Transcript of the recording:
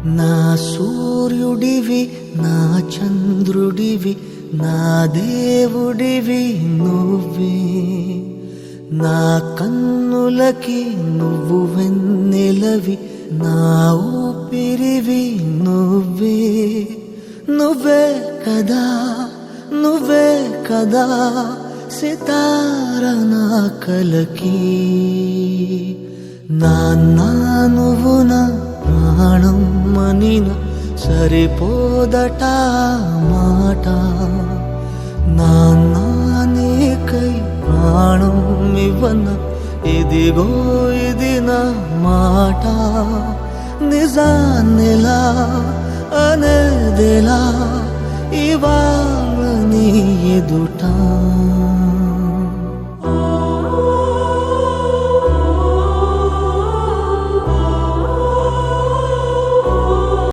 నా సూర్యుడివి నా చంద్రుడివి నా దేవుడివి నువ్వే, నా కన్నులకి నువ్వు వెన్నెలవి, నా ఊపిరివి నువ్వే. నువ్వే కదా నువ్వే కదా సితార నా కలకి. నాన్న నువ్వు నా ప్రాణం మనిన సరిపోదట మాట. నాన్న నీకై ప్రాణం ఇవ్వన ఇదిగో ఇది నా మాట. నిజాన్నిలా అనేదిలా ఇవాళ నీ ఎదుట.